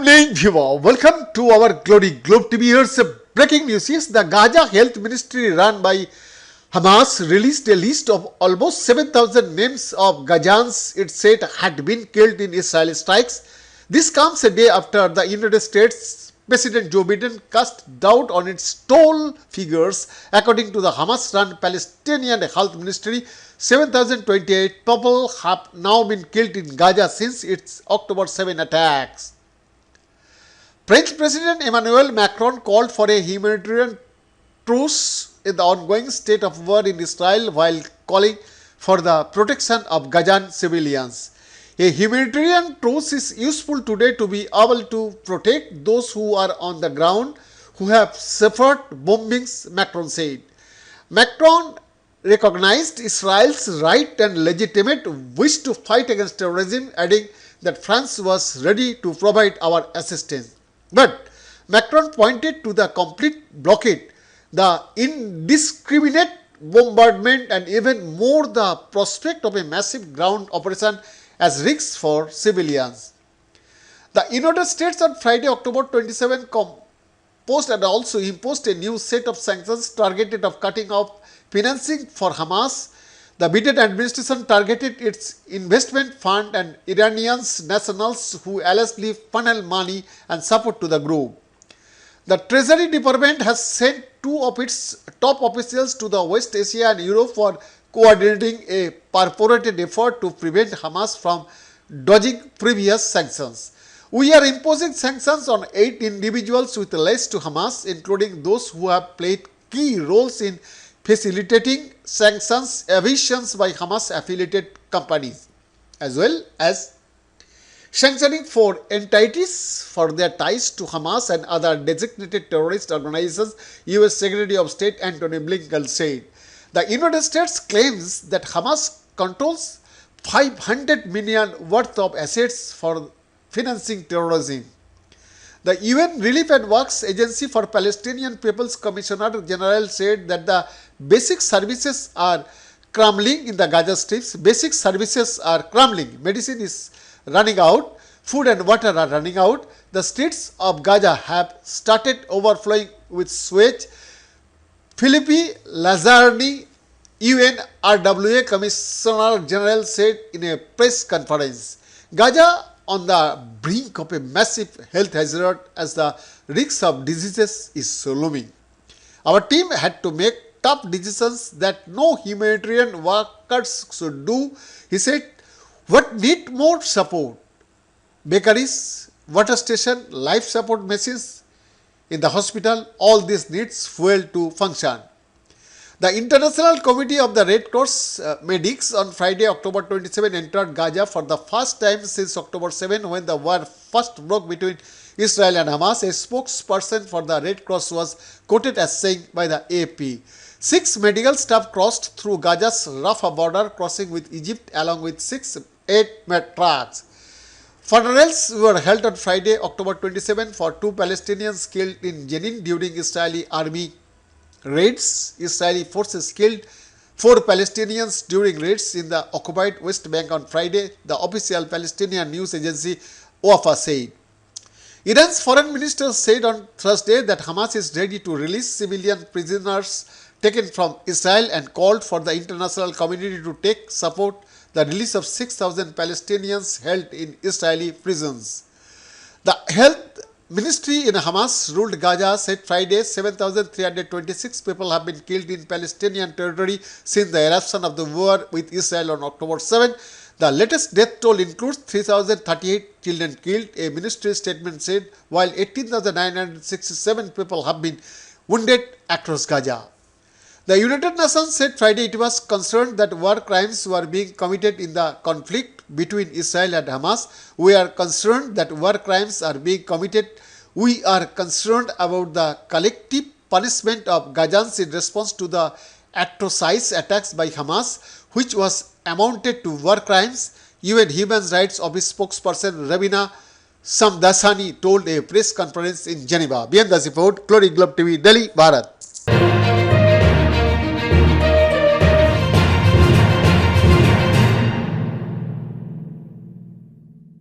evening, viewer. Welcome to our Glory Globe TV. Here's a breaking news. Yes, the Gaza Health Ministry run by Hamas released a list of almost 7,000 names of Gazans it said had been killed in Israeli strikes. This comes a day after the United States President Joe Biden cast doubt on its toll figures. According to the Hamas-run Palestinian Health Ministry, 7,028 people have now been killed in Gaza since its October 7 attacks. French President Emmanuel Macron called for a humanitarian truce in the ongoing state of war in Israel while calling for the protection of Gazan civilians. A humanitarian truce is useful today to be able to protect those who are on the ground who have suffered bombings, Macron said. Macron recognized Israel's right and legitimate wish to fight against terrorism, adding that France was ready to provide our assistance. But Macron pointed to the complete blockade, the indiscriminate bombardment and even more the prospect of a massive ground operation as risks for civilians. The United States on Friday, October 27 composed and also imposed a new set of sanctions targeted of cutting off financing for Hamas. The Biden administration targeted its investment fund and Iranian nationals who allegedly funnel money and support to the group. The Treasury Department has sent two of its top officials to the West Asia and Europe for coordinating a purported effort to prevent Hamas from dodging previous sanctions. We are imposing sanctions on 8 individuals with links to Hamas, including those who have played key roles in facilitating sanctions evasions by Hamas affiliated companies, as well as sanctioning 4 entities for their ties to Hamas and other designated terrorist organizations, U.S. Secretary of State Antony Blinken said. The United States claims that Hamas controls $500 million worth of assets for financing terrorism. The UN Relief and Works Agency for Palestinian People's Commissioner General said that the basic services are crumbling in the Gaza Strips. Basic services are crumbling. Medicine is running out. Food and water are running out. The streets of Gaza have started overflowing with sewage. Philippe Lazzarini, UNRWA Commissioner General, said in a press conference. Gaza on the brink of a massive health hazard as the risk of diseases is looming. Our team had to make tough decisions that no humanitarian workers should do, he said. What need more support? Bakeries, water station, life support machines in the hospital, all this needs fuel to function. The International Committee of the Red Cross medics on Friday, October 27 entered Gaza for the first time since October 7 when the war first broke between Israel and Hamas. A spokesperson for the Red Cross was quoted as saying by the AP. 6 medical staff crossed through Gaza's Rafah border, crossing with Egypt along with 8 trucks. Funerals were held on Friday, October 27 for 2 Palestinians killed in Jenin during Israeli army raids. Israeli forces killed 4 Palestinians during raids in the occupied West Bank on Friday, the official Palestinian news agency Wafa said. Iran's foreign minister said on Thursday that Hamas is ready to release civilian prisoners taken from Israel and called for the international community to take support the release of 6,000 Palestinians held in Israeli prisons. The health ministry in Hamas ruled Gaza said Friday 7,326 people have been killed in Palestinian territory since the eruption of the war with Israel on October 7. The latest death toll includes 3,038 children killed, a ministry statement said, while 18,967 people have been wounded across Gaza. The United Nations said Friday it was concerned that war crimes were being committed in the conflict between Israel and Hamas. We are concerned that war crimes are being committed. We are concerned about the collective punishment of Gazans in response to the atrocious attacks by Hamas, which was amounted to war crimes, UN Human Rights Office spokesperson Rabina Samdasani told a press conference in Geneva. Beyond the report, Glory Globe TV, Delhi, Bharat.